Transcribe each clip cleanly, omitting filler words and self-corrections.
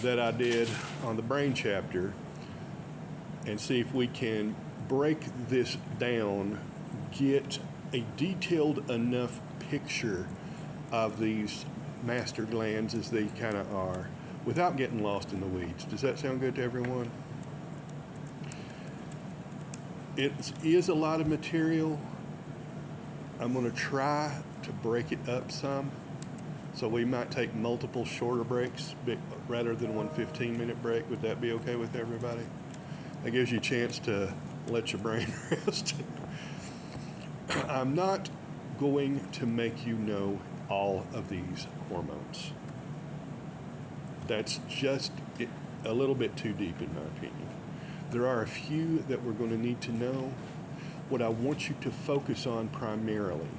that I did on the brain chapter and see if we can break this down, get a detailed enough picture of these master glands as they kind of are without getting lost in the weeds. Does that sound good to everyone? It is a lot of material. I'm going to try to break it up some. So we might take multiple shorter breaks rather than one 15-minute break. Would that be okay with everybody? That gives you a chance to let your brain rest. I'm not going to make you know all of these hormones. That's just a little bit too deep in my opinion. There are a few that we're going to need to know. What I want you to focus on primarily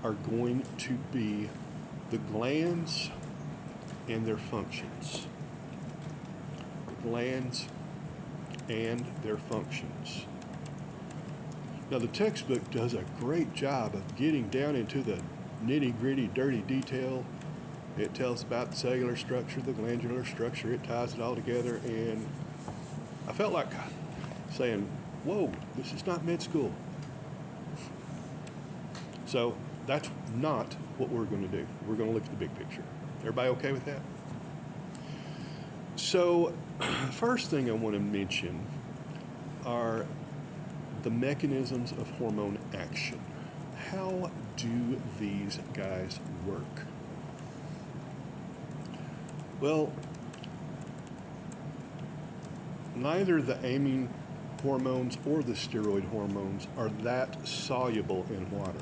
are going to be the glands and their functions. The glands and their functions. Now the textbook does a great job of getting down into the nitty-gritty, dirty detail. It tells about the cellular structure, the glandular structure, it ties it all together, and I felt like saying, whoa, this is not med school. So that's not what we're going to do. We're going to look at the big picture. Everybody okay with that? So first thing I want to mention are the mechanisms of hormone action. How do these guys work? Well, neither the amine hormones or the steroid hormones are that soluble in water.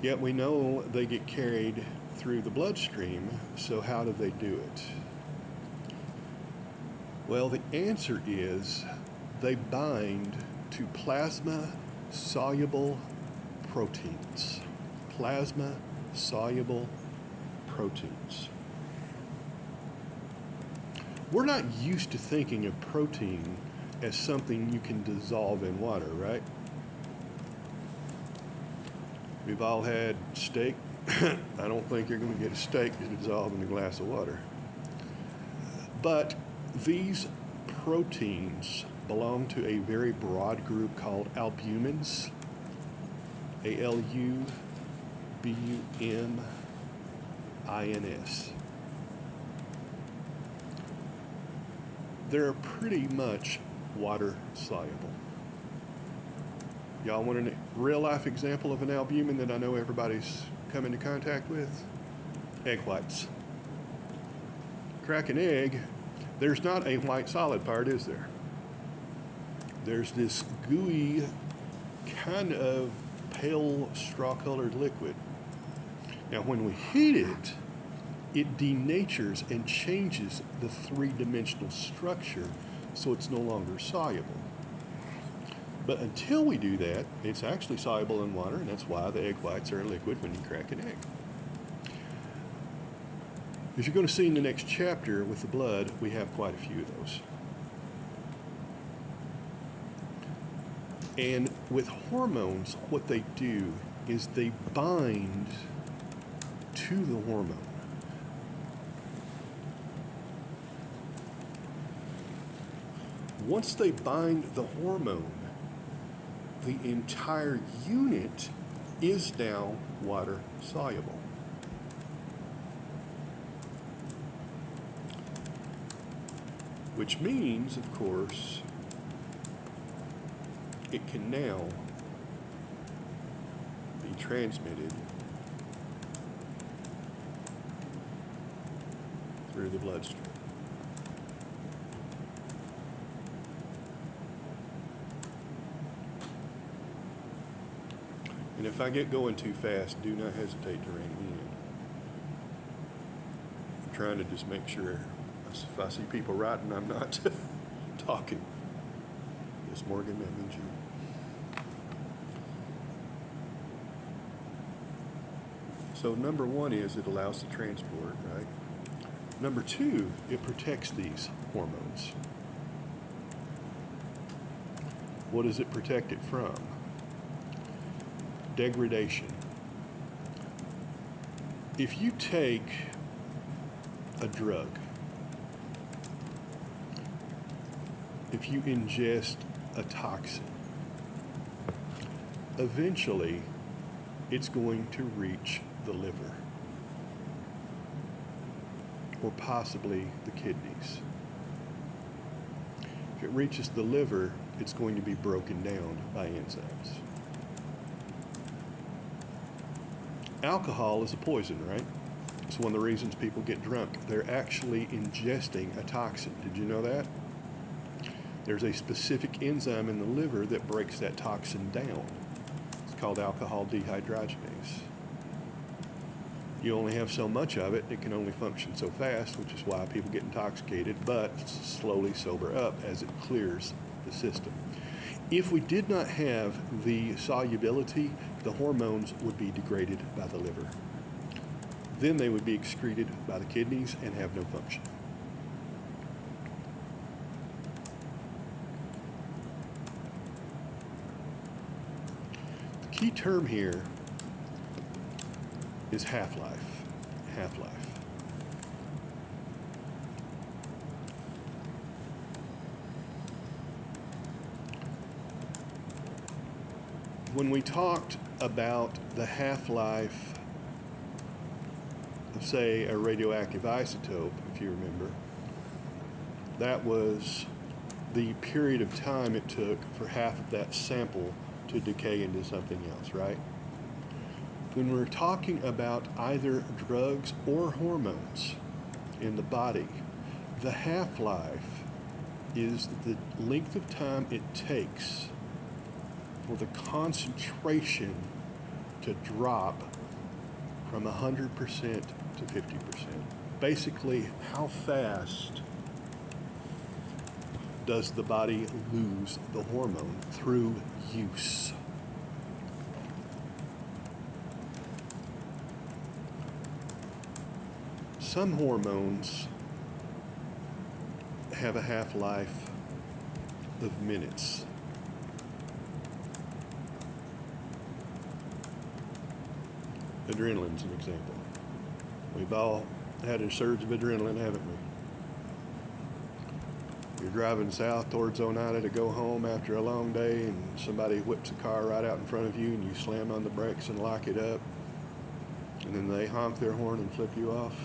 Yet we know they get carried through the bloodstream, so how do they do it? Well, the answer is they bind to plasma-soluble proteins. Plasma-soluble proteins. We're not used to thinking of protein as something you can dissolve in water, right? We've all had steak. I don't think you're going to get a steak to dissolve in a glass of water. But these proteins belong to a very broad group called albumins. ALUBUMINS. They're pretty much water soluble. Y'all want a real life example of an albumin that I know everybody's come into contact with? Egg whites. Crack an egg, there's not a white solid part, is there? There's this gooey, kind of pale straw-colored liquid. Now when we heat it, it denatures and changes the three-dimensional structure so it's no longer soluble. But until we do that, it's actually soluble in water, and that's why the egg whites are a liquid when you crack an egg. As you're going to see in the next chapter with the blood, we have quite a few of those. And with hormones, what they do is they bind to the hormone. Once they bind the hormone, the entire unit is now water soluble. Which means, of course, it can now be transmitted through the bloodstream. And if I get going too fast, do not hesitate to rein me in. I'm trying to just make sure if I see people writing, I'm not talking. Yes, Morgan, that means you. So number one is it allows the transport, right? Number two, it protects these hormones. What does it protect it from? Degradation. if you take a drug, if you ingest a toxin, eventually it's going to reach the liver or possibly the kidneys. If it reaches the liver, it's going to be broken down by enzymes. Alcohol is a poison, right? It's one of the reasons people get drunk. They're actually ingesting a toxin. Did you know that? There's a specific enzyme in the liver that breaks that toxin down. It's called alcohol dehydrogenase. You only have so much of it, it can only function so fast, which is why people get intoxicated, but slowly sober up as it clears the system. If we did not have the solubility, the hormones would be degraded by the liver. Then they would be excreted by the kidneys and have no function. The key term here is half-life. Half-life. When we talked about the half-life of, say, a radioactive isotope, if you remember, that was the period of time it took for half of that sample to decay into something else, right? When we're talking about either drugs or hormones in the body, the half-life is the length of time it takes for the concentration to drop from 100% to 50%. Basically, how fast does the body lose the hormone through use? Some hormones have a half-life of minutes. Adrenaline's an example. We've all had a surge of adrenaline, haven't we? You're driving south towards Oneida to go home after a long day, and somebody whips a car right out in front of you, and you slam on the brakes and lock it up, and then they honk their horn and flip you off.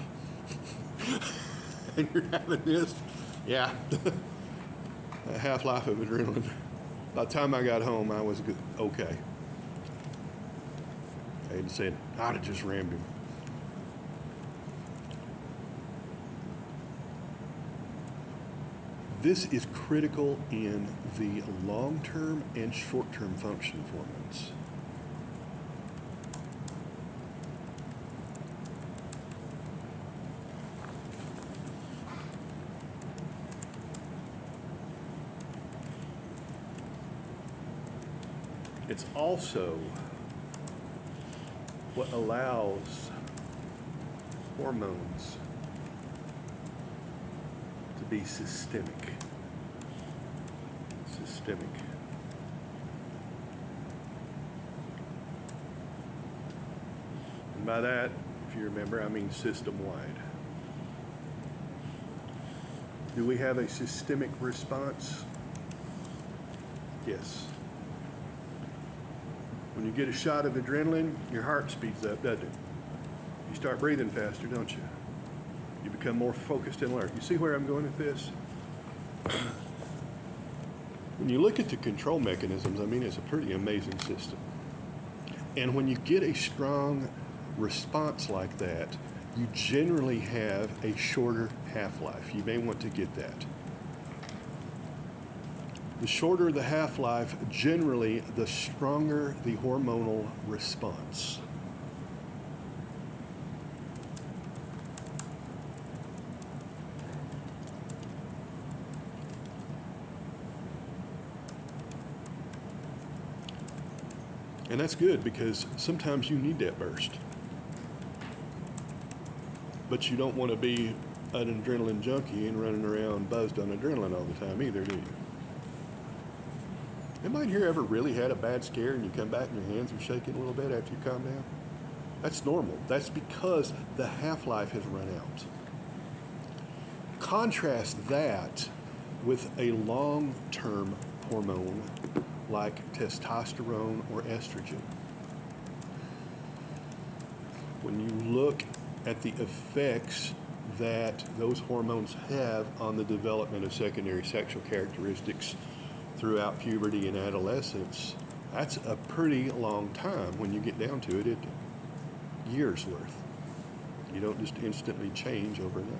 And you're having this, yeah, a half-life of adrenaline. By the time I got home, I was good. Okay. They said, I'd have just rammed him. This is critical in the long-term and short-term function of hormones. It's also what allows hormones to be systemic. Systemic. And by that, if you remember, I mean system-wide. Do we have a systemic response? Yes. When you get a shot of adrenaline, your heart speeds up, doesn't it? You start breathing faster, don't you? You become more focused and alert. You see where I'm going with this? When you look at the control mechanisms, I mean, it's a pretty amazing system. And when you get a strong response like that, you generally have a shorter half-life. You may want to get that. The shorter the half-life, generally, the stronger the hormonal response. And that's good because sometimes you need that burst. But you don't want to be an adrenaline junkie and running around buzzed on adrenaline all the time either, do you? Anybody here ever really had a bad scare and you come back and your hands are shaking a little bit after you calm down? That's normal. That's because the half-life has run out. Contrast that with a long-term hormone like testosterone or estrogen. When you look at the effects that those hormones have on the development of secondary sexual characteristics throughout puberty and adolescence, that's a pretty long time. When you get down to it, years worth. You don't just instantly change overnight.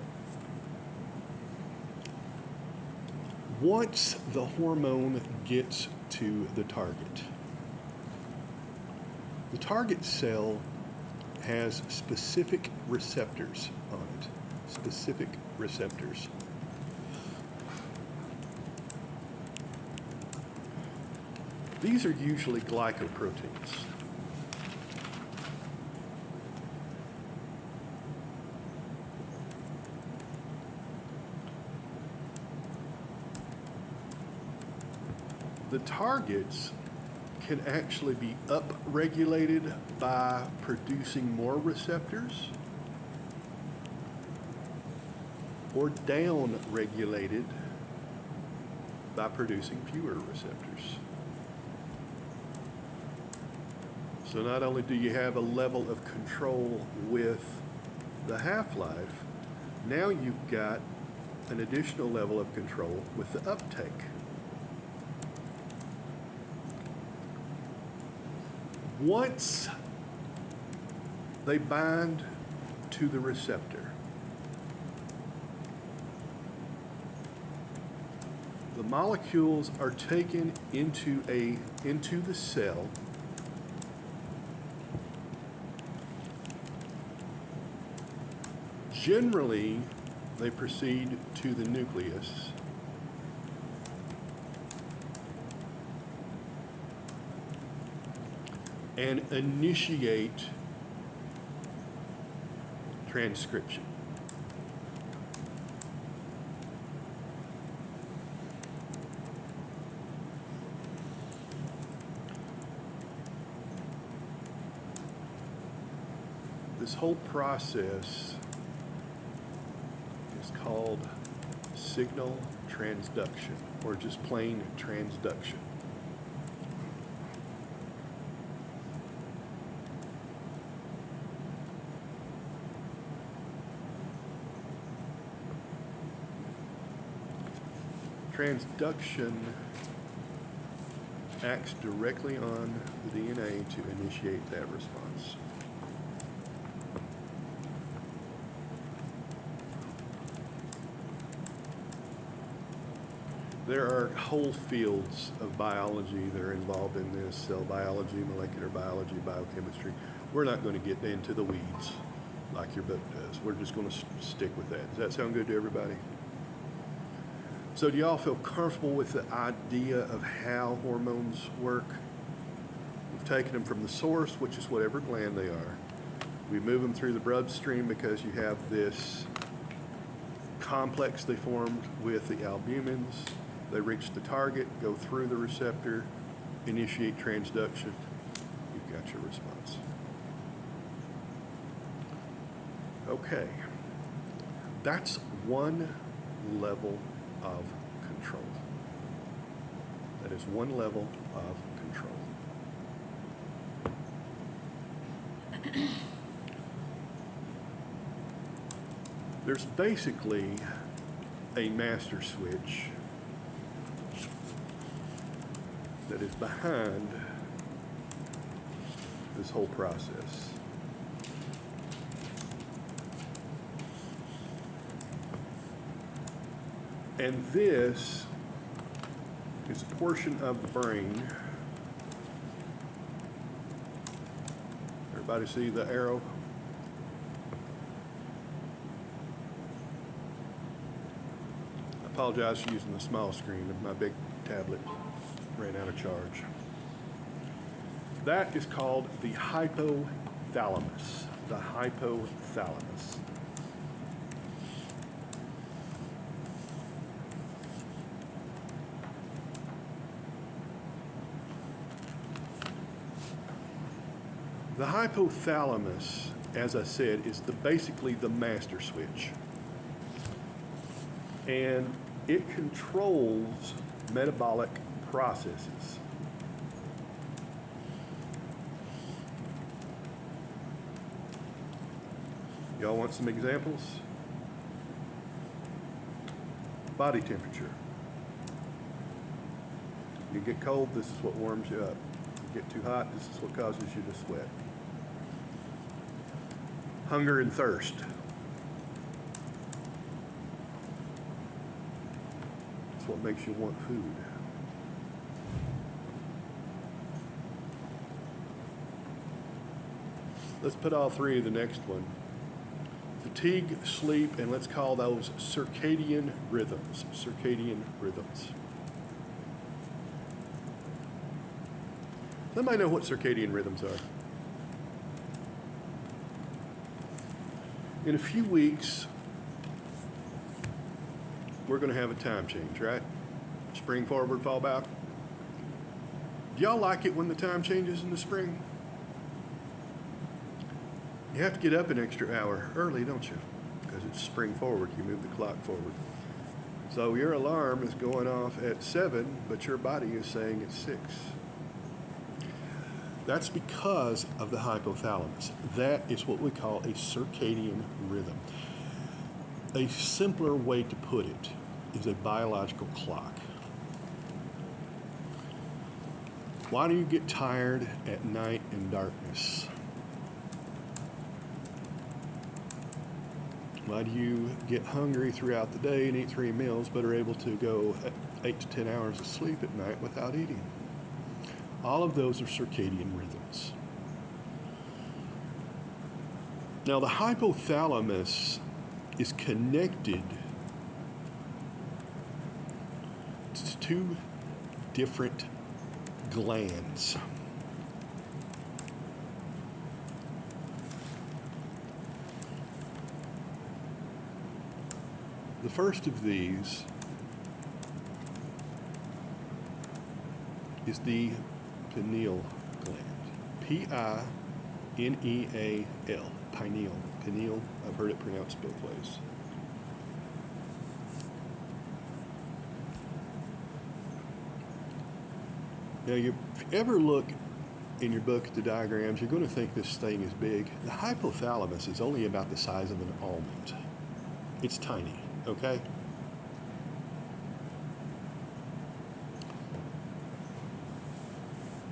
Once the hormone gets to the target cell has specific receptors on it. Specific receptors. These are usually glycoproteins. The targets can actually be upregulated by producing more receptors or downregulated by producing fewer receptors. So not only do you have a level of control with the half-life, now you've got an additional level of control with the uptake. Once they bind to the receptor, the molecules are taken into the cell. Generally, they proceed to the nucleus. And initiate transcription. This whole process is called signal transduction, or just plain transduction. Transduction acts directly on the DNA to initiate that response. There are whole fields of biology that are involved in this: cell biology, molecular biology, biochemistry. We're not going to get into the weeds like your book does. We're just going to stick with that. Does that sound good to everybody? So do y'all feel comfortable with the idea of how hormones work? We've taken them from the source, which is whatever gland they are. We move them through the bloodstream because you have this complex they formed with the albumins. They reach the target, go through the receptor, initiate transduction. You've got your response. Okay. That's one level of control. That is one level of control. There's basically a master switch that is behind this whole process. And this is a portion of the brain. Everybody see the arrow? I apologize for using the small screen of my big tablet. Ran out of charge. That is called the hypothalamus. The hypothalamus. The hypothalamus, as I said, is basically the master switch. And it controls metabolic processes. Y'all want some examples? Body temperature. You get cold, this is what warms you up. You get too hot, this is what causes you to sweat. Hunger and thirst. It's what makes you want food. Let's put all three of the next one. Fatigue, sleep, and let's call those circadian rhythms. Circadian rhythms. Somebody know what circadian rhythms are? In a few weeks, we're going to have a time change, right? Spring forward, fall back. Do y'all like it when the time changes in the spring? You have to get up an extra hour early, don't you? Because it's spring forward, you move the clock forward. So your alarm is going off at 7, but your body is saying it's 6. That's because of the hypothalamus. That is what we call a circadian rhythm. A simpler way to put it is a biological clock. Why do you get tired at night in darkness? Why do you get hungry throughout the day and eat 3 meals, but are able to go 8 to 10 hours of sleep at night without eating? All of those are circadian rhythms. Now, the hypothalamus is connected to 2 different glands. The first of these is the pineal gland. P-I-N-E-A-L. Pineal. Pineal. I've heard it pronounced both ways. Now, if you ever look in your book at the diagrams, you're going to think this thing is big. The hypothalamus is only about the size of an almond. It's tiny, okay?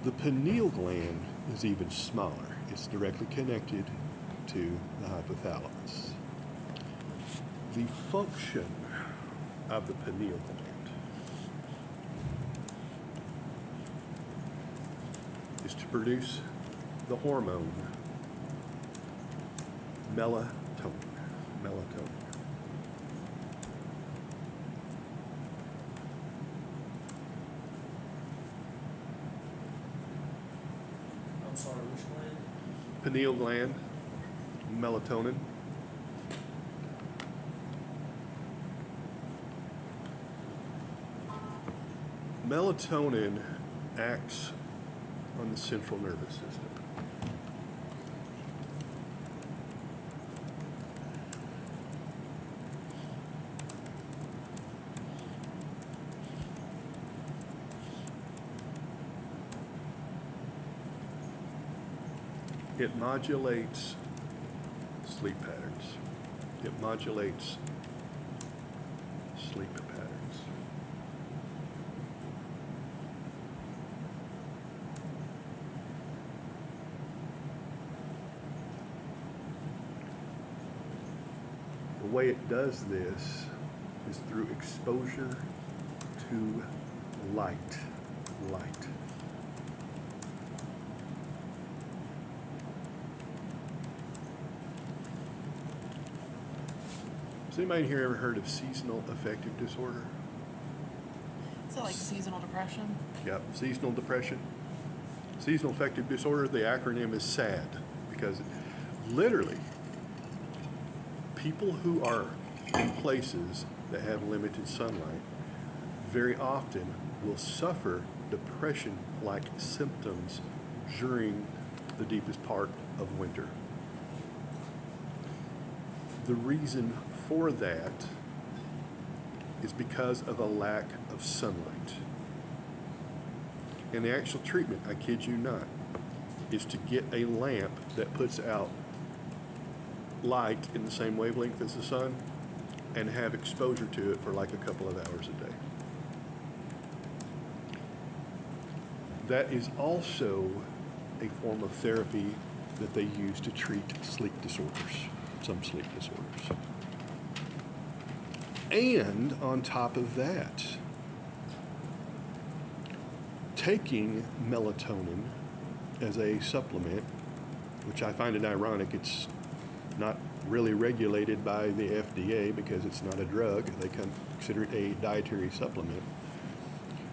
The pineal gland is even smaller. It's directly connected to the hypothalamus. The function of the pineal gland is to produce the hormone melatonin. Melatonin. I'm sorry, which gland? Pineal gland, melatonin. Melatonin acts on the central nervous system. It modulates sleep patterns. It modulates sleep patterns. The way it does this is through exposure to light. Light. Has anybody here ever heard of seasonal affective disorder? Is that like seasonal depression? Yep, seasonal depression. Seasonal affective disorder, the acronym is SAD, because literally, people who are in places that have limited sunlight very often will suffer depression-like symptoms during the deepest part of winter. The reason for that is because of a lack of sunlight. And the actual treatment, I kid you not, is to get a lamp that puts out light in the same wavelength as the sun and have exposure to it for like a couple of hours a day. That is also a form of therapy that they use to treat sleep disorders, some sleep disorders. And on top of that, taking melatonin as a supplement, which I find it ironic, it's not really regulated by the FDA because it's not a drug. They consider it a dietary supplement.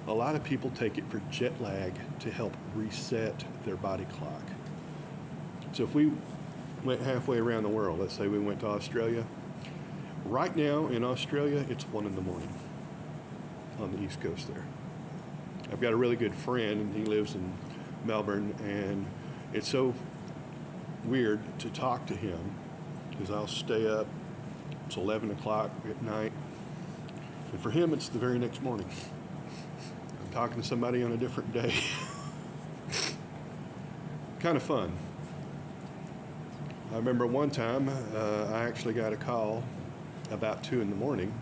A lot of people take it for jet lag to help reset their body clock. So if we went halfway around the world, let's say we went to Australia. Right now in Australia, it's 1 in the morning on the East Coast there. I've got a really good friend, and he lives in Melbourne, and it's so weird to talk to him because I'll stay up till 11 o'clock at night, and for him, it's the very next morning. I'm talking to somebody on a different day. Kind of fun. I remember one time I actually got a call about 2 in the morning.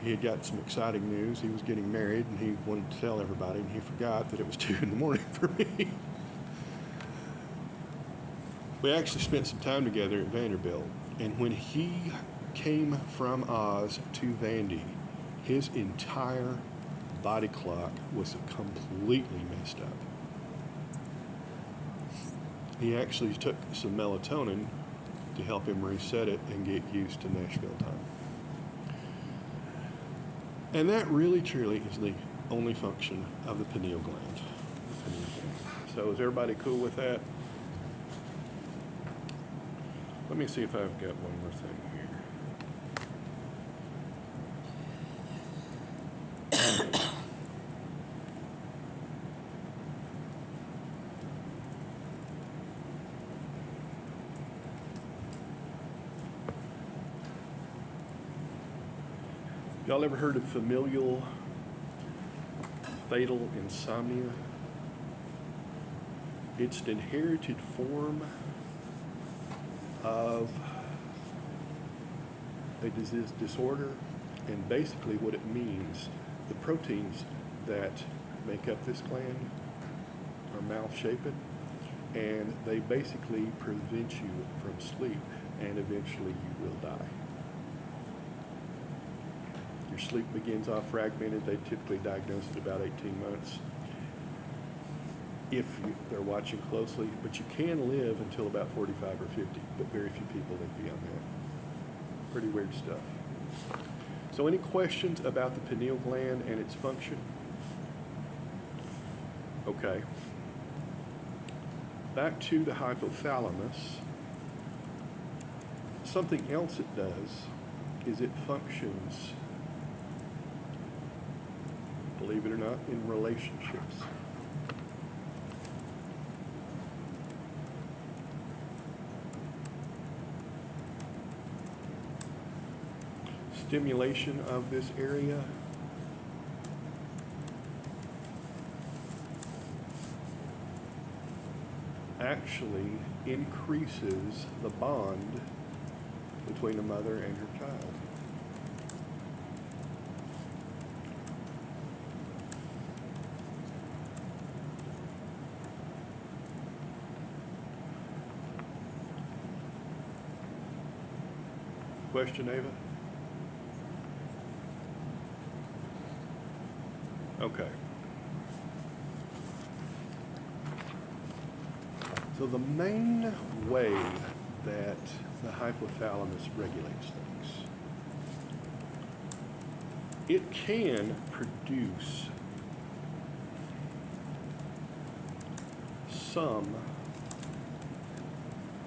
He had got some exciting news. He was getting married, and he wanted to tell everybody, and he forgot that it was 2 in the morning for me. We actually spent some time together at Vanderbilt, and when he came from Oz to Vandy, his entire body clock was completely messed up. He actually took some melatonin to help him reset it and get used to Nashville time. And that really, truly is the only function of the pineal gland. So is everybody cool with that? Let me see if I've got one more thing here. Y'all ever heard of familial fatal insomnia? It's an inherited form of a disease disorder, and basically what it means, the proteins that make up this gland are mouth-shaped, and they basically prevent you from sleep, and eventually you will die. Your sleep begins off fragmented. They typically diagnose it about 18 months if they're watching closely, but you can live until about 45 or 50, but very few people live beyond that. Pretty weird stuff. So any questions about the pineal gland and its function? Okay. Back to the hypothalamus. Something else it does is it functions, believe it or not, in relationships. Stimulation of this area actually increases the bond between a mother and her child. Question, Ava? Okay. So the main way that the hypothalamus regulates things, it can produce some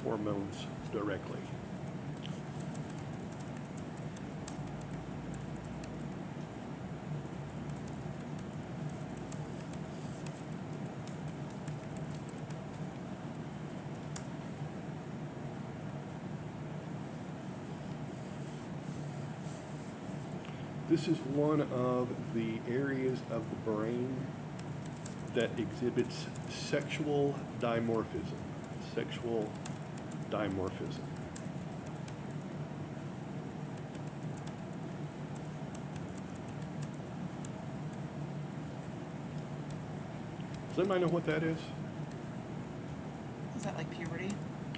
hormones directly. This is one of the areas of the brain that exhibits sexual dimorphism. Sexual dimorphism. Does anybody know what that is? Is that like puberty?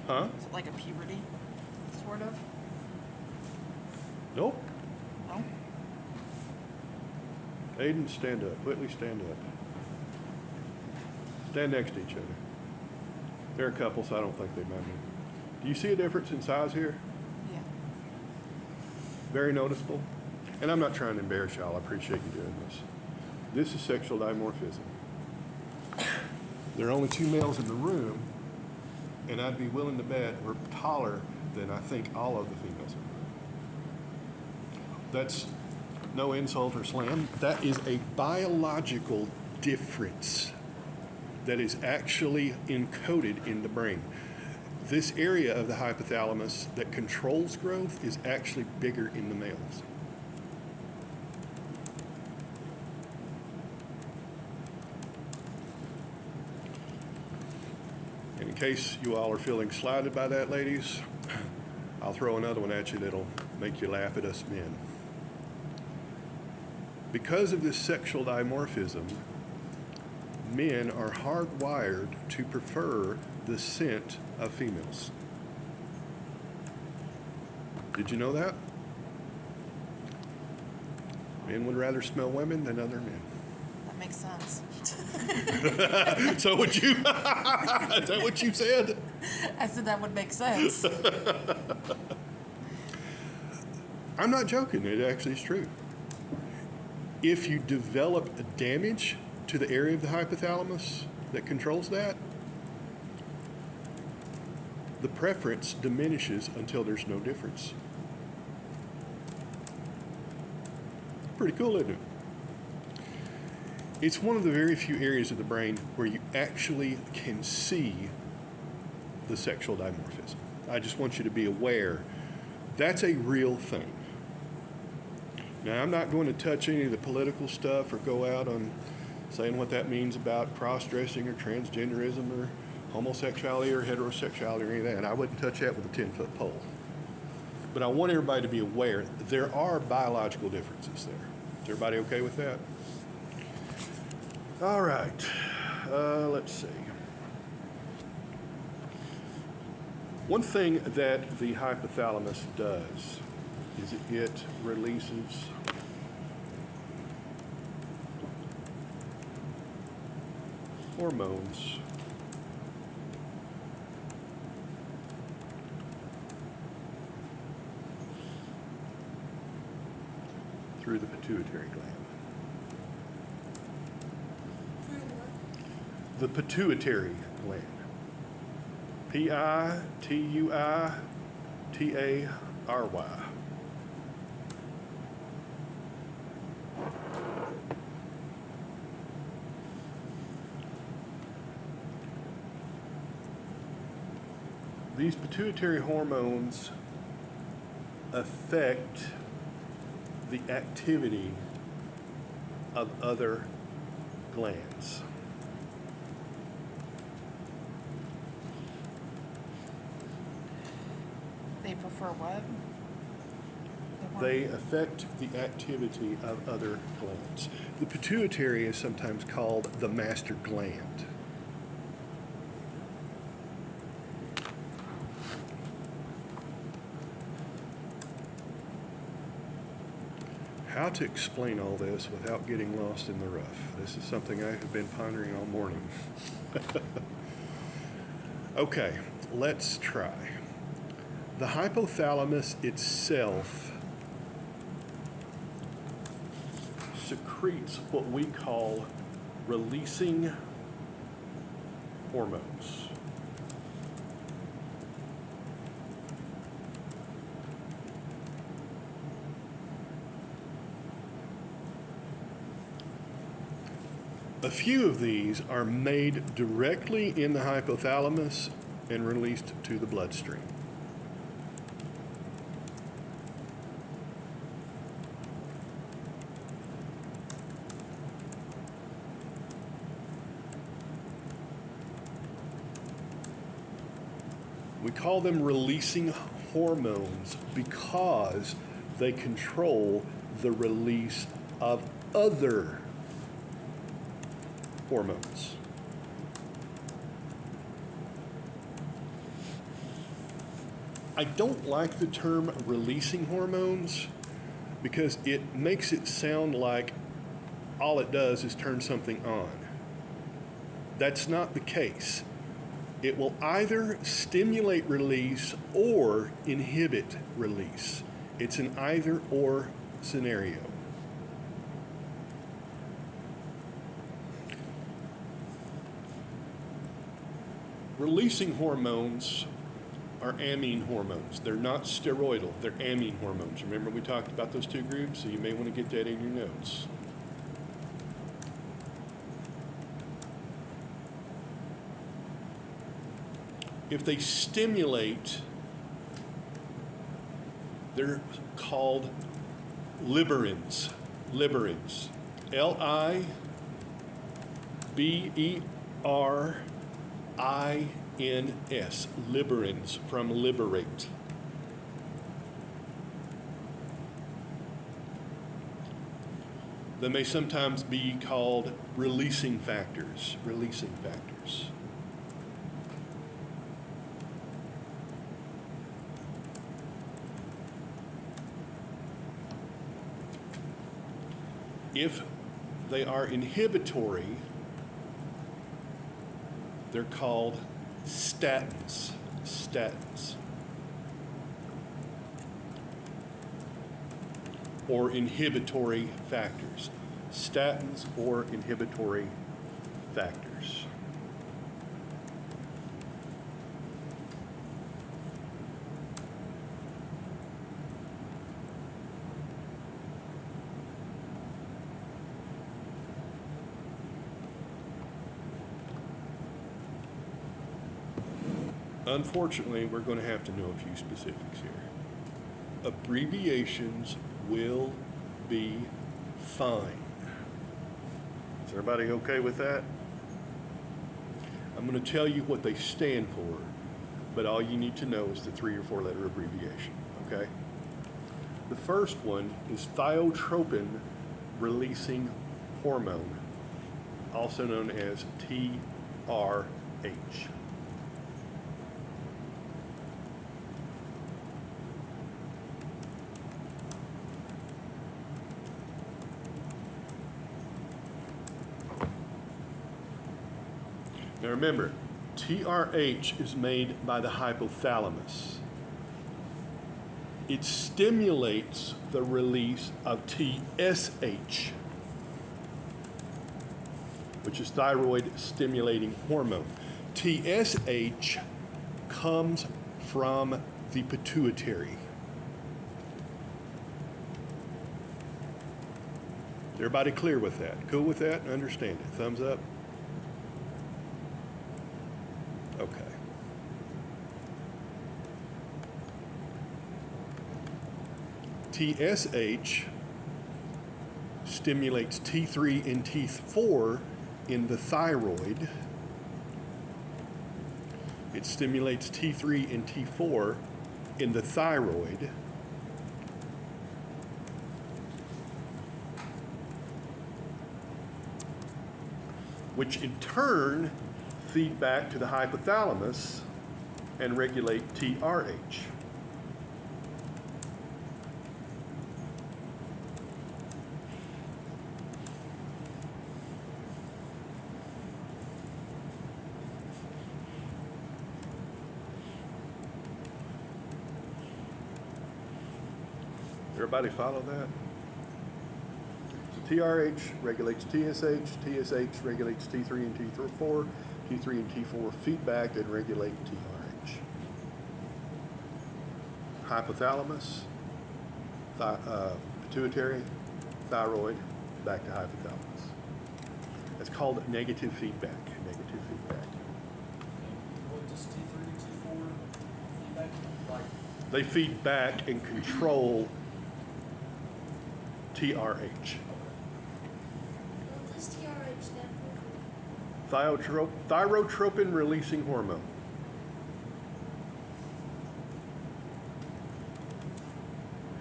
Huh? Is it like a puberty? Sort of? Nope. No? Aiden, stand up. Whitley, stand up. Stand next to each other. They're a couple, so I don't think they matter. Do you see a difference in size here? Yeah. Very noticeable. And I'm not trying to embarrass y'all. I appreciate you doing this. This is sexual dimorphism. There are only 2 males in the room, and I'd be willing to bet we're taller than I think all of the females in the room. That's no insult or slam. That is a biological difference that is actually encoded in the brain. This area of the hypothalamus that controls growth is actually bigger in the males. In case you all are feeling slighted by that, ladies, I'll throw another one at you that'll make you laugh at us men. Because of this sexual dimorphism, men are hardwired to prefer the scent of females. Did you know that? Men would rather smell women than other men. That makes sense. So would you? Is that what you said? I said that would make sense. I'm not joking. It actually is true. If you develop a damage to the area of the hypothalamus that controls that, the preference diminishes until there's no difference. Pretty cool, isn't it? It's one of the very few areas of the brain where you actually can see the sexual dimorphism. I just want you to be aware that's a real thing. Now, I'm not going to touch any of the political stuff or go out on saying what that means about cross-dressing or transgenderism or homosexuality or heterosexuality or any of that. And I wouldn't touch that with a 10-foot pole. But I want everybody to be aware there are biological differences there. Is everybody okay with that? All right. Let's see. One thing that the hypothalamus does is it releases hormones through the pituitary gland. The pituitary gland. P-I-T-U-I-T-A-R-Y. These pituitary hormones affect the activity of other glands. They prefer what? They affect the activity of other glands. The pituitary is sometimes called the master gland. How to explain all this without getting lost in the rough? This is something I have been pondering all morning. Okay, let's try. The hypothalamus itself secretes what we call releasing hormones. A few of these are made directly in the hypothalamus and released to the bloodstream. call them releasing hormones because they control the release of other hormones. I don't like the term releasing hormones because it makes it sound like all it does is turn something on. That's not the case. It will either stimulate release or inhibit release. It's an either or scenario. Releasing hormones are amine hormones. They're not steroidal, they're amine hormones. Remember we talked about those two groups, so you may want to get that in your notes. If they stimulate, they're called liberins. Liberins. Liberins. Liberins, from liberate. They may sometimes be called releasing factors. Releasing factors. If they are inhibitory, they're called statins. Statins. Or inhibitory factors. Statins or inhibitory factors. Unfortunately, we're going to have to know a few specifics here. Abbreviations will be fine. Is everybody okay with that? I'm going to tell you what they stand for, but all you need to know is the 3 or 4 letter abbreviation, okay? The first one is thiotropic releasing hormone, also known as TRH. Now remember, TRH is made by the hypothalamus. It stimulates the release of TSH, which is thyroid stimulating hormone. TSH comes from the pituitary. Everybody clear with that? Cool with that? Understand it? Thumbs up? Okay. TSH stimulates T3 and T4 in the thyroid. It stimulates T3 and T4 in the thyroid. Which in turn feed back to the hypothalamus and regulate TRH. Everybody follow that? TRH regulates TSH, TSH regulates T3 and T4, T3 and T4 feedback and regulate TRH. Hypothalamus, pituitary, thyroid, back to hypothalamus. It's called negative feedback. Negative feedback. What does T3 and T4 feedback like? They feed back and control TRH. What does TRH stand for? Thyrotropin releasing hormone.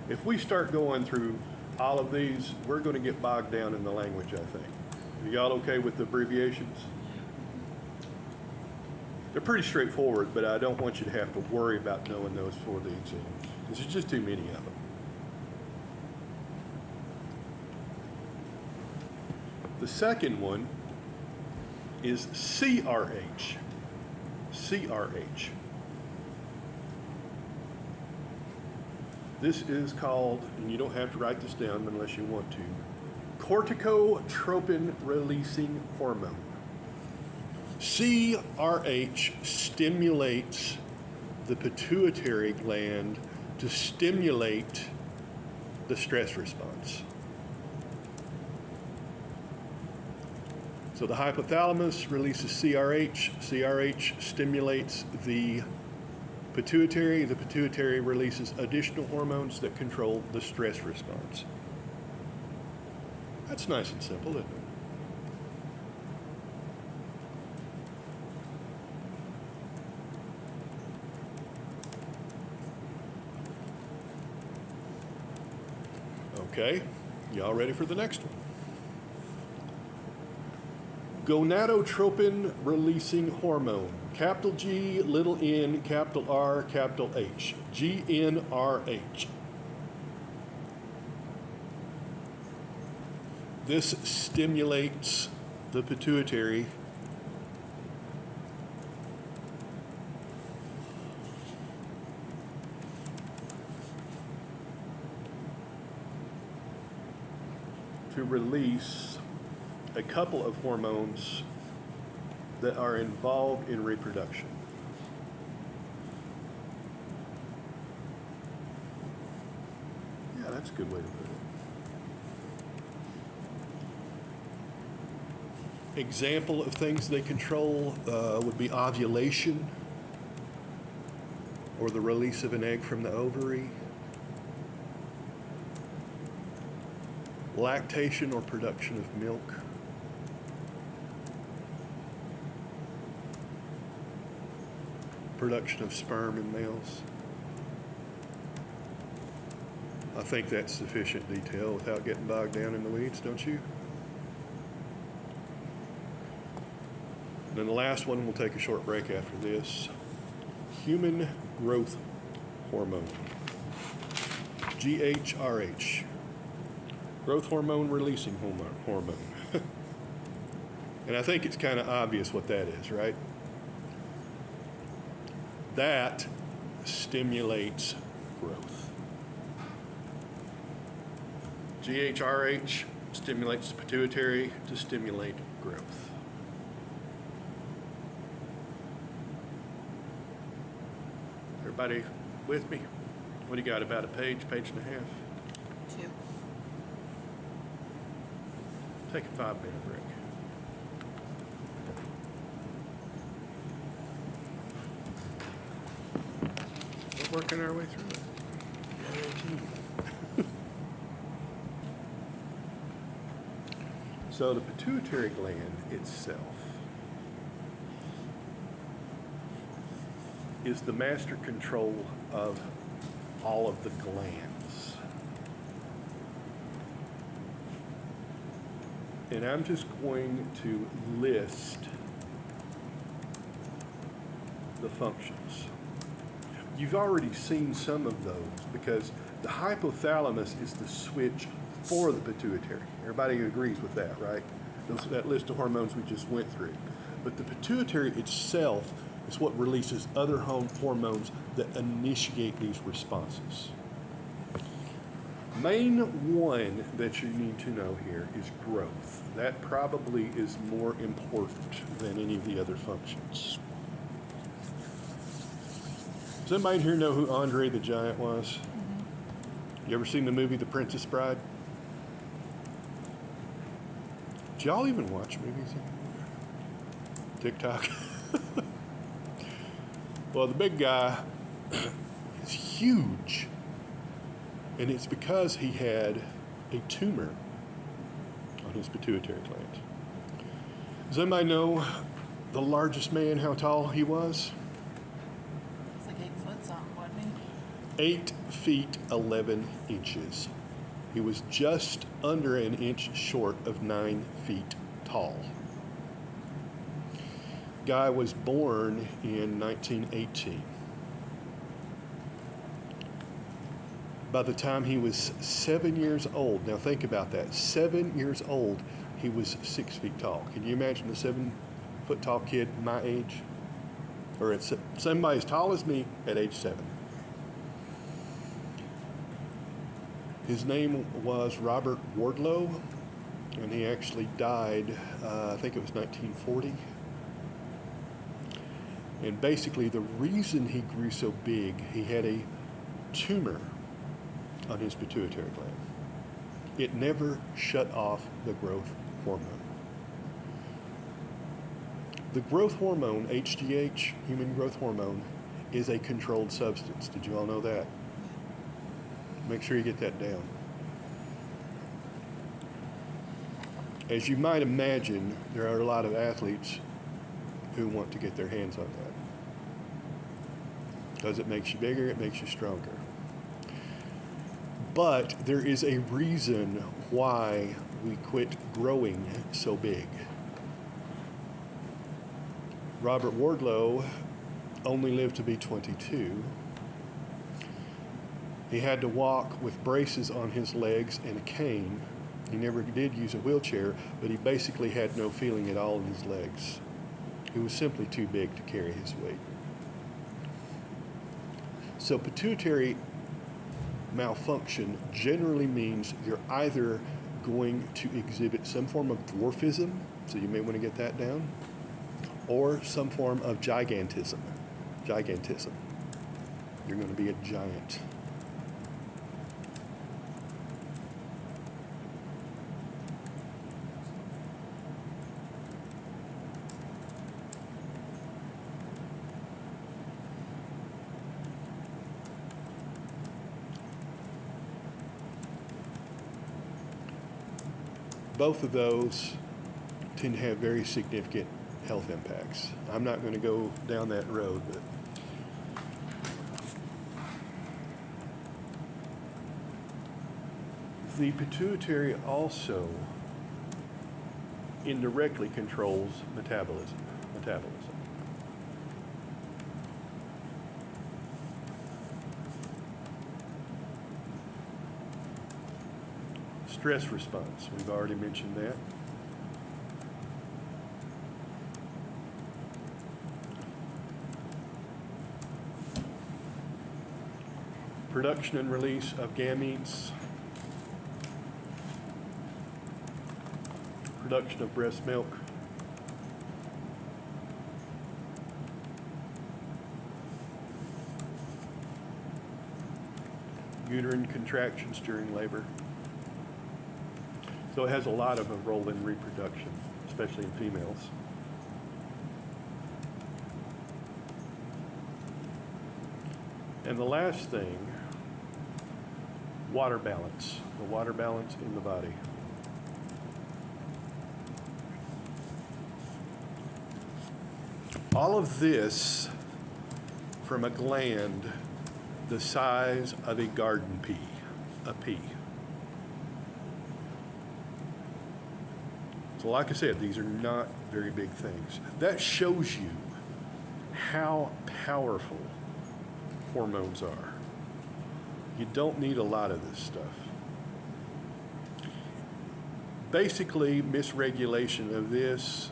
If we start going through all of these, we're going to get bogged down in the language, I think. You y'all okay with the abbreviations? They're pretty straightforward, but I don't want you to have to worry about knowing those for the exams. There's just too many of them. The second one is CRH. CRH. This is called, and you don't have to write this down unless you want to, corticotropin releasing hormone. CRH stimulates the pituitary gland to stimulate the stress response. So the hypothalamus releases CRH. CRH stimulates the pituitary. The pituitary releases additional hormones that control the stress response. That's nice and simple, isn't it? Okay, y'all ready for the next one? Gonadotropin releasing hormone. Capital G, little n, capital R, capital H. GnRH. This stimulates the pituitary to release a couple of hormones that are involved in reproduction. Yeah, that's a good way to put it. Example of things they control would be ovulation or the release of an egg from the ovary, lactation or production of milk, production of sperm in males. I think that's sufficient detail without getting bogged down in the weeds, don't you? And then the last one, we'll take a short break after this. Human growth hormone, GHRH. Growth hormone releasing hormone. And I think it's kind of obvious what that is, right? That stimulates growth. GHRH stimulates the pituitary to stimulate growth. Everybody with me? What do you got, about a page, page and a half? 2. Take a 5-minute break. We're working our way through it. So the pituitary gland itself is the master control of all of the glands. And I'm just going to list the functions. You've already seen some of those because the hypothalamus is the switch for the pituitary. Everybody agrees with that, right? That list of hormones we just went through. But the pituitary itself is what releases other hormones that initiate these responses. Main one that you need to know here is growth. That probably is more important than any of the other functions. Does anybody here know who Andre the Giant was? Mm-hmm. You ever seen the movie The Princess Bride? Do y'all even watch movies anymore? TikTok? Well, the big guy is huge. And it's because he had a tumor on his pituitary gland. Does anybody know the largest man, how tall he was? It's like 8 foot something, wasn't 8 feet 11 inches. He was just under an inch short of 9 feet tall. Guy was born in 1918. By the time he was 7 years old, now think about that, 7 years old, he was 6 feet tall. Can you imagine a 7 foot tall kid my age? Or it's somebody as tall as me at age 7. His name was Robert Wardlow, and he actually died, I think it was 1940. And basically the reason he grew so big, he had a tumor on his pituitary gland. It never shut off the growth hormone. The growth hormone, HGH, human growth hormone, is a controlled substance. Did you all know that? Make sure you get that down. As you might imagine, there are a lot of athletes who want to get their hands on that. Because it makes you bigger, it makes you stronger. But there is a reason why we quit growing so big. Robert Wardlow only lived to be 22. He had to walk with braces on his legs and a cane. He never did use a wheelchair, but he basically had no feeling at all in his legs. He was simply too big to carry his weight. So pituitary malfunction generally means you're either going to exhibit some form of dwarfism, so you may want to get that down, or some form of gigantism. Gigantism. You're going to be a giant. Both of those tend to have very significant health impacts. I'm not going to go down that road, but the pituitary also indirectly controls metabolism. Stress response, we've already mentioned that. Production and release of gametes. Production of breast milk. Uterine contractions during labor. So it has a lot of a role in reproduction, especially in females. And the last thing, water balance, the water balance in the body. All of this from a gland the size of a garden pea, a pea. So like I said, these are not very big things. That shows you how powerful hormones are. You don't need a lot of this stuff. Basically, misregulation of this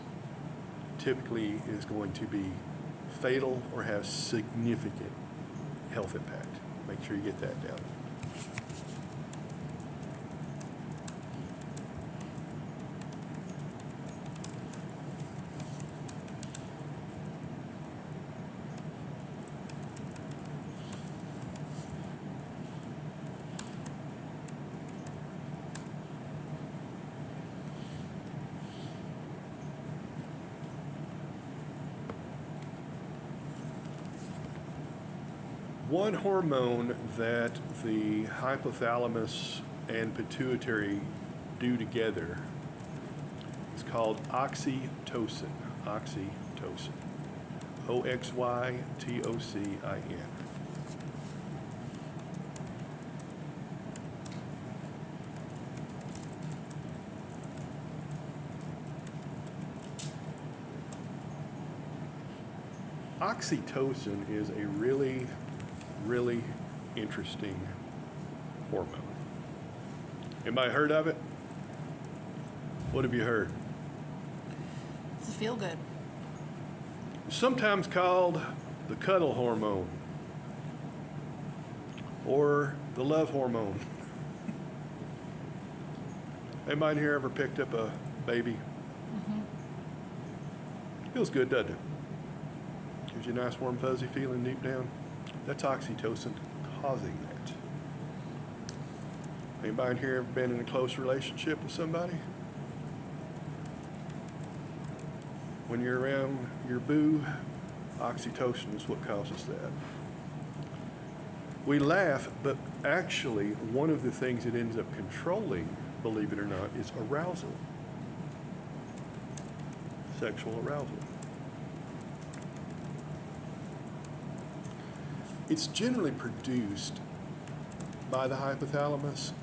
typically is going to be fatal or have significant health impact. Make sure you get that down. One hormone that the hypothalamus and pituitary do together is called oxytocin. Oxytocin. OXYTOCIN. Oxytocin is a really, really interesting hormone. Anybody heard of it? What have you heard? It's a feel good. Sometimes called the cuddle hormone or the love hormone. Anybody here ever picked up a baby? Feels good, doesn't it? Gives you a nice warm fuzzy feeling deep down. That's oxytocin causing that. Anybody here ever been in a close relationship with somebody? When you're around your boo, oxytocin is what causes that. We laugh, but actually one of the things it ends up controlling, believe it or not, is arousal. Sexual arousal. It's generally produced by the hypothalamus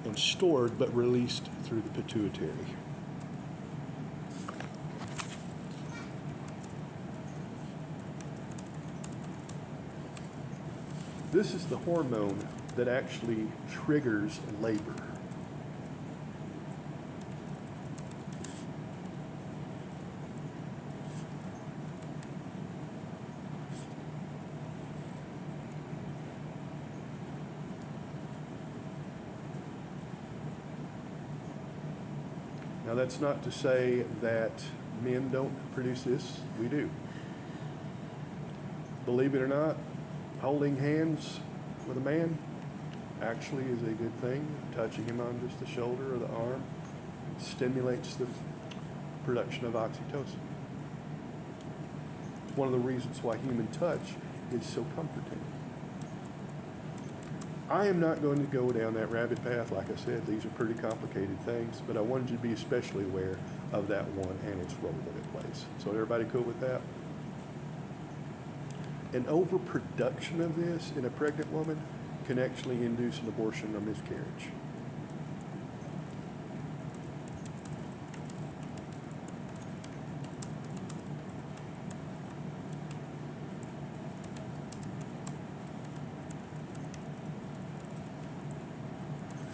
and stored but released through the pituitary. This is the hormone that actually triggers labor. Now, that's not to say that men don't produce this. We do. Believe it or not, holding hands with a man actually is a good thing. Touching him on just the shoulder or the arm stimulates the production of oxytocin. It's one of the reasons why human touch is so comforting. I am not going to go down that rabbit path. Like I said, these are pretty complicated things, but I wanted you to be especially aware of that one and its role that it plays. So everybody cool with that? An overproduction of this in a pregnant woman can actually induce an abortion or miscarriage.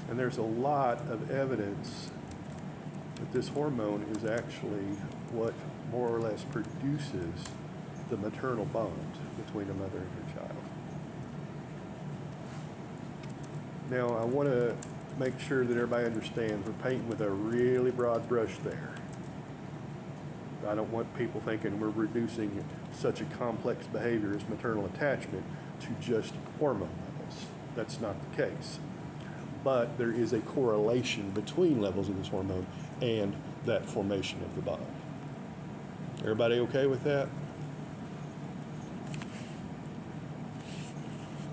And there's a lot of evidence that this hormone is actually what more or less produces the maternal bond between a mother and her child. Now, I want to make sure that everybody understands we're painting with a really broad brush there. I don't want people thinking we're reducing such a complex behavior as maternal attachment to just hormone levels. That's not the case. But there is a correlation between levels of this hormone and that formation of the bond. Everybody okay with that?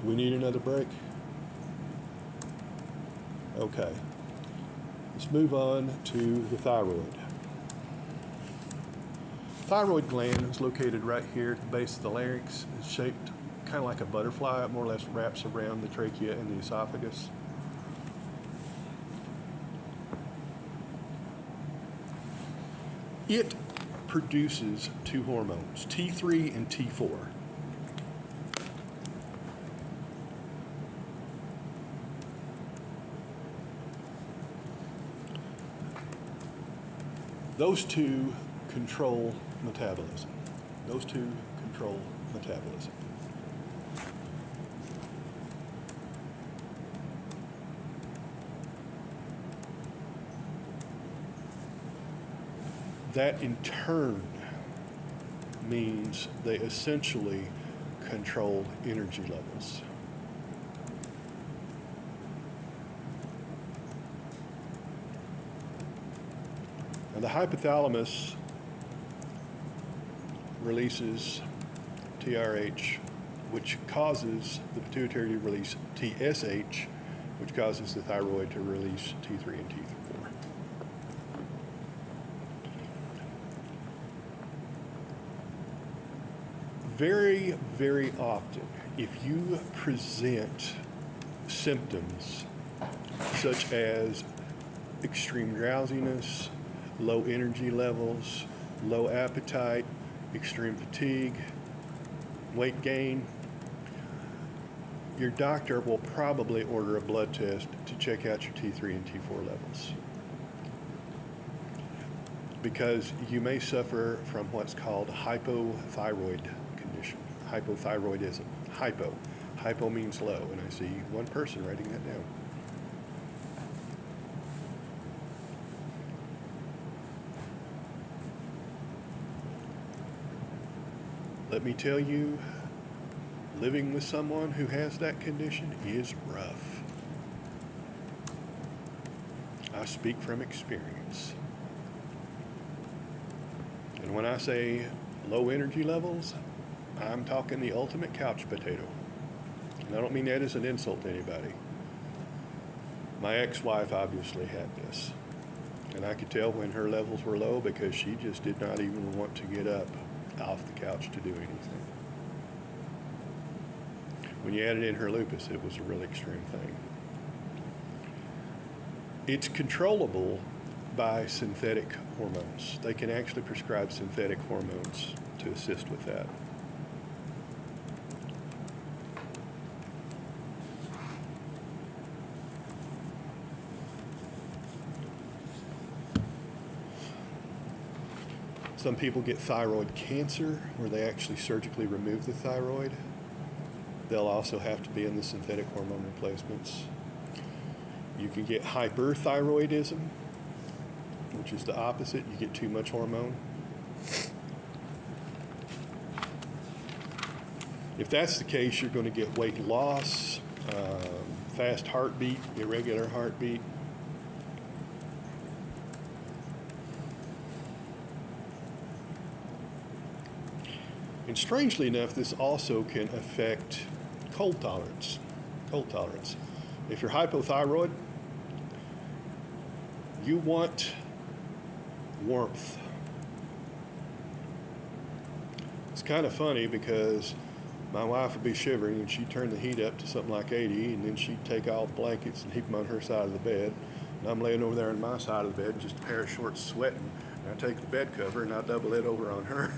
We need another break? Okay. Let's move on to the thyroid. Thyroid gland is located right here at the base of the larynx. It's shaped kind of like a butterfly. It more or less wraps around the trachea and the esophagus. It produces two hormones, T3 and T4. Those two control metabolism. Those two control metabolism. That in turn means they essentially control energy levels. Now, the hypothalamus releases TRH, which causes the pituitary to release TSH, which causes the thyroid to release T3 and T4. Very, very often, if you present symptoms such as extreme drowsiness, low energy levels, low appetite, extreme fatigue, weight gain, your doctor will probably order a blood test to check out your T3 and T4 levels. Because you may suffer from what's called hypothyroid condition, hypothyroidism. Hypo means low, and I see one person writing that down. Let me tell you, living with someone who has that condition is rough. I speak from experience. And when I say low energy levels, I'm talking the ultimate couch potato. And I don't mean that as an insult to anybody. My ex-wife obviously had this. And I could tell when her levels were low because she just did not even want to get up off the couch to do anything. When you added in her lupus, it was a really extreme thing. It's controllable by synthetic hormones. They can actually prescribe synthetic hormones to assist with that. Some people get thyroid cancer where they actually surgically remove the thyroid. They'll also have to be in the synthetic hormone replacements. You can get hyperthyroidism, which is the opposite. You get too much hormone. If that's the case, you're going to get weight loss, fast heartbeat, irregular heartbeat. And strangely enough, this also can affect cold tolerance. Cold tolerance. If you're hypothyroid, you want warmth. It's kind of funny because my wife would be shivering and she'd turn the heat up to something like 80, and then she'd take all the blankets and heap them on her side of the bed. And I'm laying over there on my side of the bed in just a pair of shorts sweating. And I take the bed cover and I double it over on her.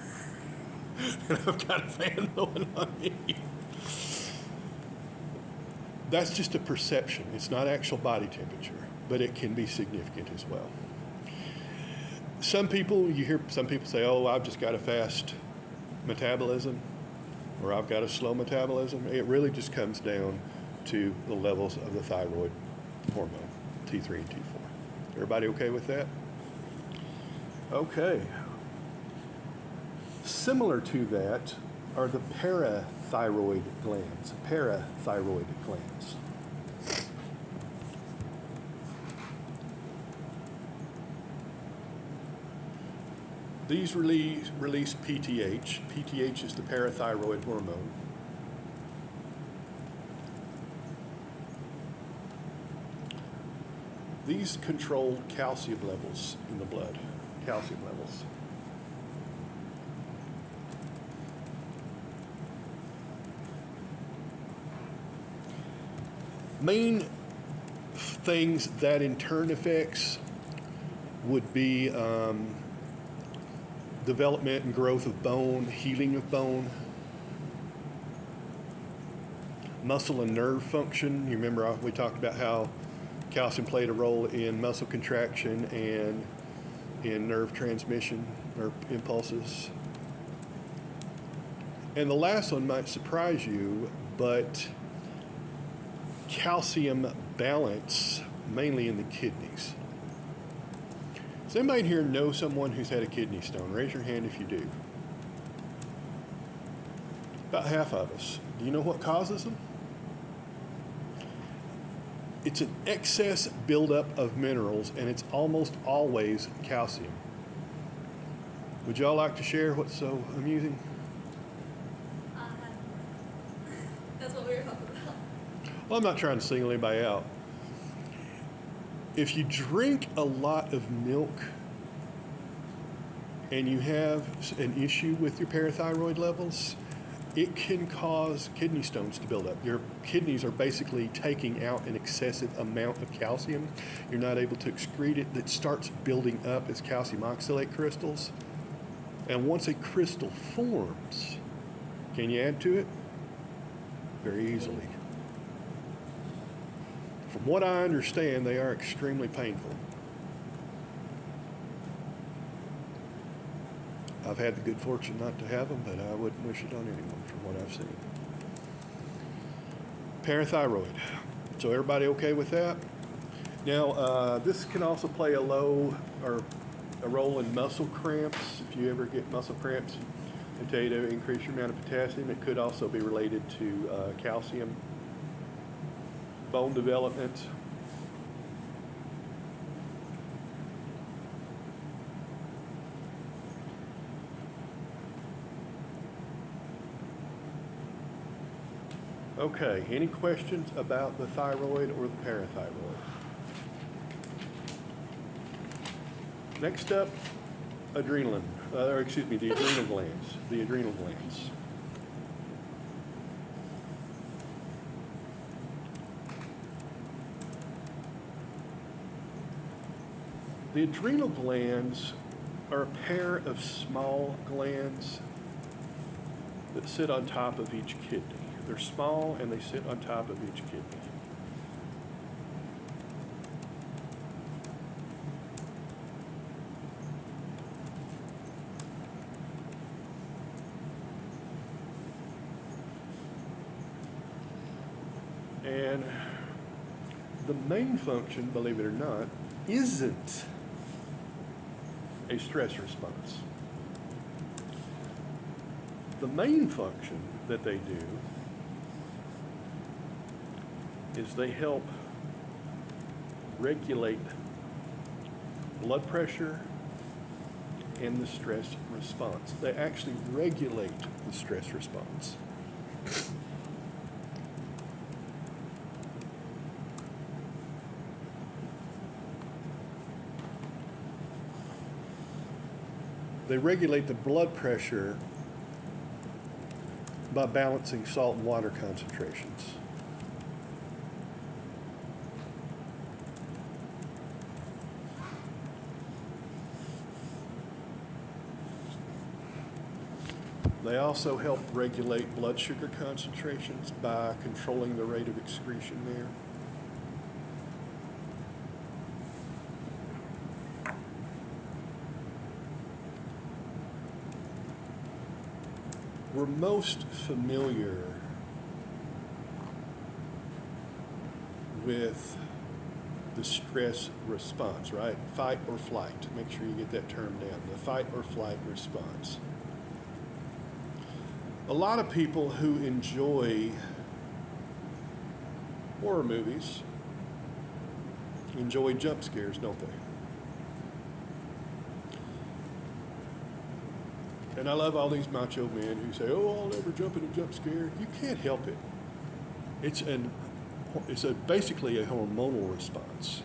And I've got a fan blowing on me. That's just a perception. It's not actual body temperature, but it can be significant as well. You hear some people say, oh, I've just got a fast metabolism, or I've got a slow metabolism. It really just comes down to the levels of the thyroid hormone, T3 and T4. Everybody okay with that? Okay. Similar to that are the parathyroid glands. Parathyroid glands. These release PTH. PTH is the parathyroid hormone. These control calcium levels in the blood. Calcium levels. Main things that in turn affects would be development and growth of bone, healing of bone, muscle and nerve function. You remember we talked about how calcium played a role in muscle contraction and in nerve transmission or impulses. And the last one might surprise you, but calcium balance, mainly in the kidneys. Does anybody in here know someone who's had a kidney stone? Raise your hand if you do. About half of us. Do you know what causes them? It's an excess buildup of minerals, and it's almost always calcium. Would y'all like to share what's so amusing? That's what we were talking about. Well, I'm not trying to single anybody out. If you drink a lot of milk and you have an issue with your parathyroid levels, it can cause kidney stones to build up. Your kidneys are basically taking out an excessive amount of calcium. You're not able to excrete it. That starts building up as calcium oxalate crystals. And once a crystal forms, Can you add to it? Very easily. From what I understand, they are extremely painful. I've had the good fortune not to have them, but I wouldn't wish it on anyone from what I've seen. Parathyroid. So everybody okay with that? Now, this can also play a role in muscle cramps. If you ever get muscle cramps, they tell you to increase your amount of potassium. It could also be related to calcium, bone development. Okay, any questions about the thyroid or the parathyroid? Next up, the adrenal glands. The adrenal glands. The adrenal glands are a pair of small glands that sit on top of each kidney. They're small and they sit on top of each kidney. And the main function, believe it or not, isn't a stress response. The main function that they do is they help regulate blood pressure and the stress response. They actually regulate the stress response. They regulate the blood pressure by balancing salt and water concentrations. They also help regulate blood sugar concentrations by controlling the rate of excretion there. We're most familiar with the stress response, right? Fight or flight. Make sure you get that term down. The fight or flight response. A lot of people who enjoy horror movies enjoy jump scares, don't they? And I love all these macho men who say, "Oh, I'll never jump in a jump scare." You can't help it. It's basically a hormonal response.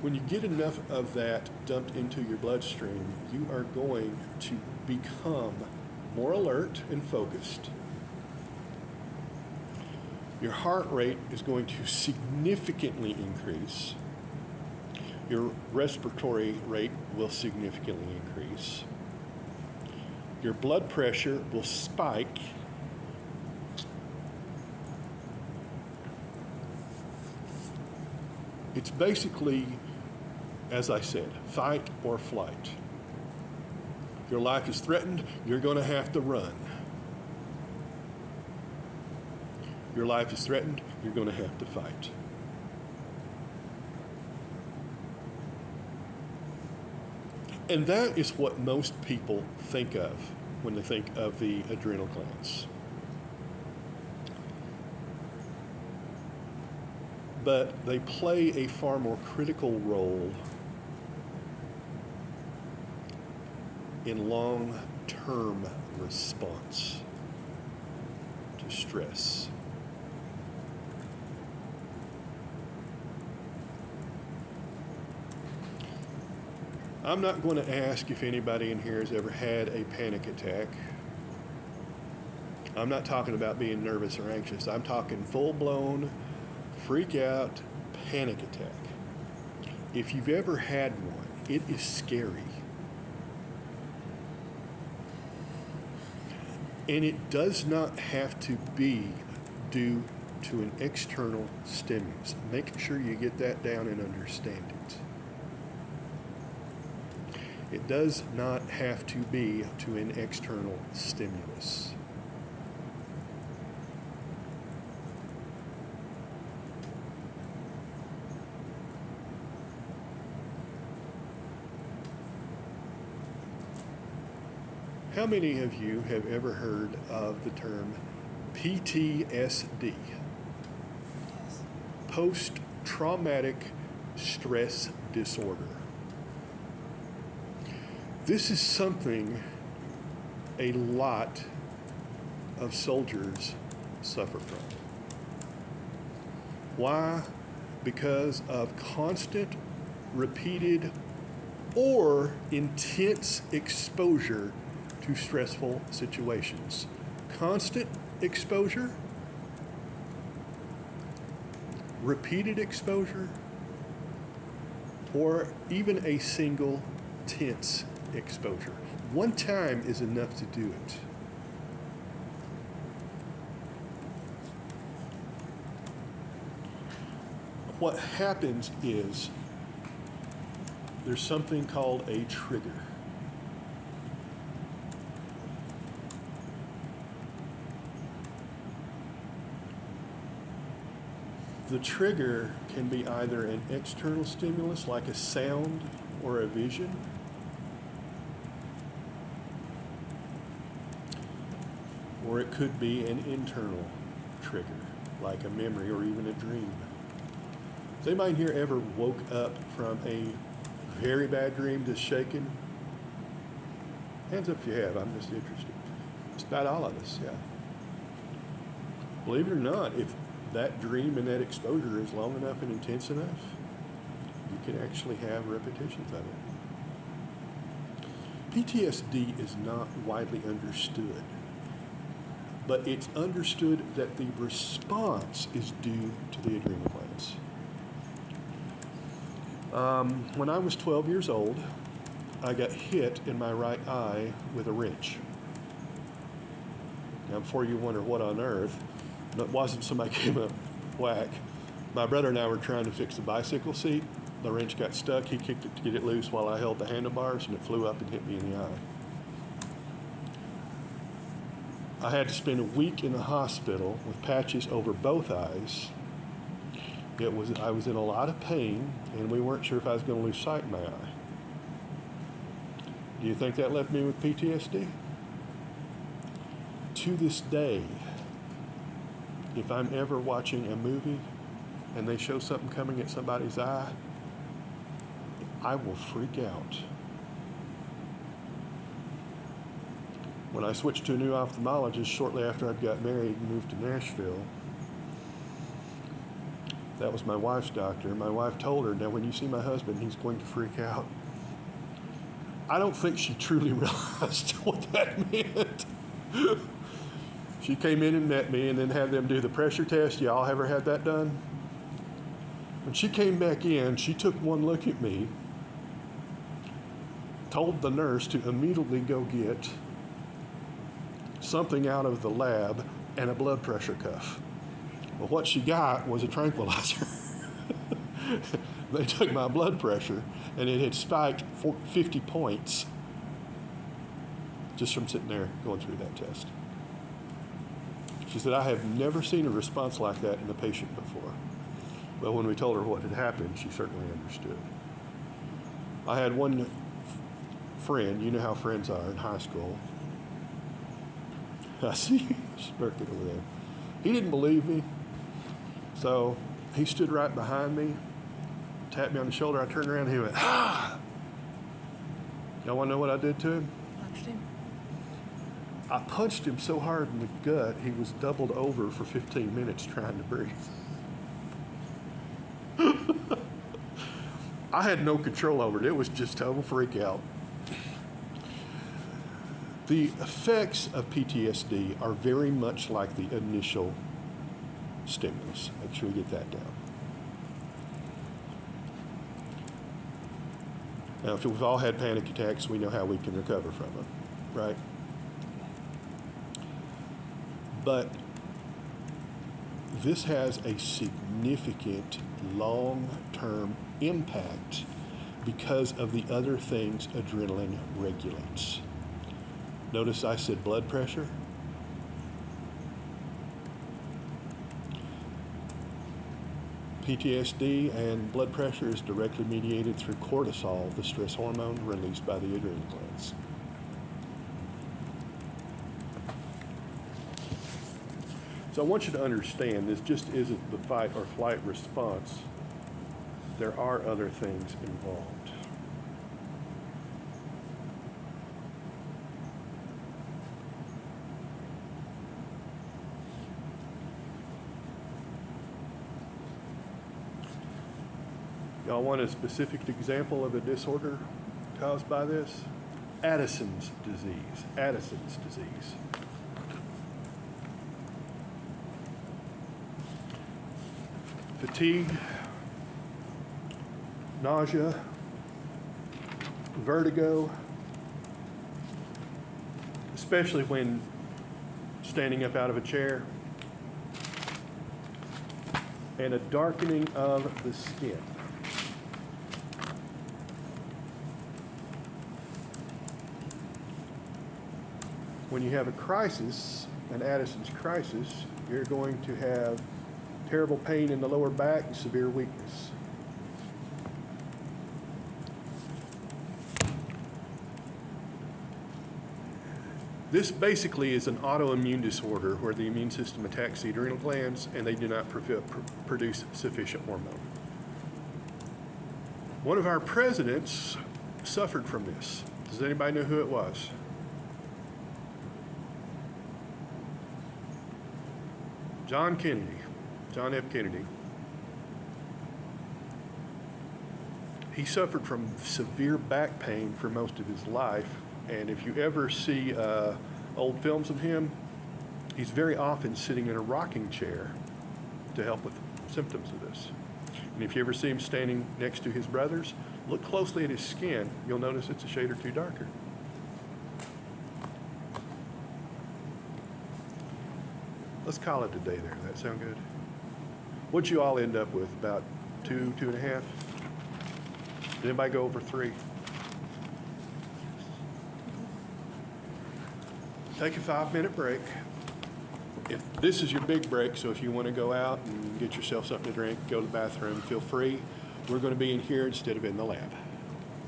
When you get enough of that dumped into your bloodstream, you are going to become more alert and focused. Your heart rate is going to significantly increase. Your respiratory rate will significantly increase. Your blood pressure will spike. It's basically, as I said, fight or flight. Your life is threatened, you're going to have to run. Your life is threatened, you're going to have to fight. And that is what most people think of when they think of the adrenal glands. But they play a far more critical role in long-term response to stress. I'm not going to ask if anybody in here has ever had a panic attack. I'm not talking about being nervous or anxious. I'm talking full-blown, freak-out panic attack. If you've ever had one, it is scary. And it does not have to be due to an external stimulus. Make sure you get that down and understand it. It does not have to be to an external stimulus. How many of you have ever heard of the term PTSD? Post-traumatic stress disorder. This is something a lot of soldiers suffer from. Why? Because of constant, repeated, or intense exposure to stressful situations. Constant exposure, repeated exposure, or even a single tense exposure. One time is enough to do it. What happens is there's something called a trigger. The trigger can be either an external stimulus like a sound or a vision, or it could be an internal trigger like a memory or even a dream. Has anybody here ever woke up from a very bad dream just shaking? Hands up if you have, I'm just interested. It's about all of us, yeah. Believe it or not, if that dream and that exposure is long enough and intense enough, you can actually have repetitions of it. PTSD is not widely understood, but it's understood that the response is due to the adrenal glands. When I was 12 years old, I got hit in my right eye with a wrench. Now, before you wonder what on earth, it wasn't somebody came up whack. My brother and I were trying to fix the bicycle seat. The wrench got stuck. He kicked it to get it loose while I held the handlebars, and it flew up and hit me in the eye. I had to spend a week in the hospital with patches over both eyes. I was in a lot of pain, and we weren't sure if I was going to lose sight in my eye. Do you think that left me with PTSD? To this day, if I'm ever watching a movie and they show something coming at somebody's eye, I will freak out. When I switched to a new ophthalmologist shortly after I'd got married and moved to Nashville, that was my wife's doctor. My wife told her, now when you see my husband, he's going to freak out. I don't think she truly realized what that meant. She came in and met me and then had them do the pressure test. Y'all ever had that done? When she came back in, she took one look at me, told the nurse to immediately go get something out of the lab and a blood pressure cuff. Well, what she got was a tranquilizer. They took my blood pressure and it had spiked 50 points just from sitting there going through that test. She said, I have never seen a response like that in a patient before. Well, when we told her what had happened, she certainly understood. I had one friend, you know how friends are in high school. I see you smirking over there. He didn't believe me, so he stood right behind me, tapped me on the shoulder. I turned around and he went, ah! Y'all want to know what I did to him? Punched him. I punched him so hard in the gut, he was doubled over for 15 minutes trying to breathe. I had no control over it. It was just total freak out. The effects of PTSD are very much like the initial stimulus. Make sure you get that down. Now, if we've all had panic attacks, we know how we can recover from them, right? But this has a significant long-term impact because of the other things adrenaline regulates. Notice I said blood pressure. PTSD and blood pressure is directly mediated through cortisol, the stress hormone released by the adrenal glands. So I want you to understand this just isn't the fight or flight response. There are other things involved. Y'all want a specific example of a disorder caused by this? Addison's disease. Addison's disease. Fatigue, nausea, vertigo, especially when standing up out of a chair, and a darkening of the skin. When you have a crisis, an Addison's crisis, you're going to have terrible pain in the lower back and severe weakness. This basically is an autoimmune disorder where the immune system attacks the adrenal glands and they do not produce sufficient hormone. One of our presidents suffered from this. Does anybody know who it was? John Kennedy, John F. Kennedy. He suffered from severe back pain for most of his life, and if you ever see old films of him, he's very often sitting in a rocking chair to help with symptoms of this. And if you ever see him standing next to his brothers, look closely at his skin, you'll notice it's a shade or two darker. Let's call it a day there. That sound good? What'd you all end up with? About 2, 2.5? Did anybody go over 3? Take a 5-minute break. If this is your big break, so if you want to go out and get yourself something to drink, go to the bathroom, feel free. We're going to be in here instead of in the lab.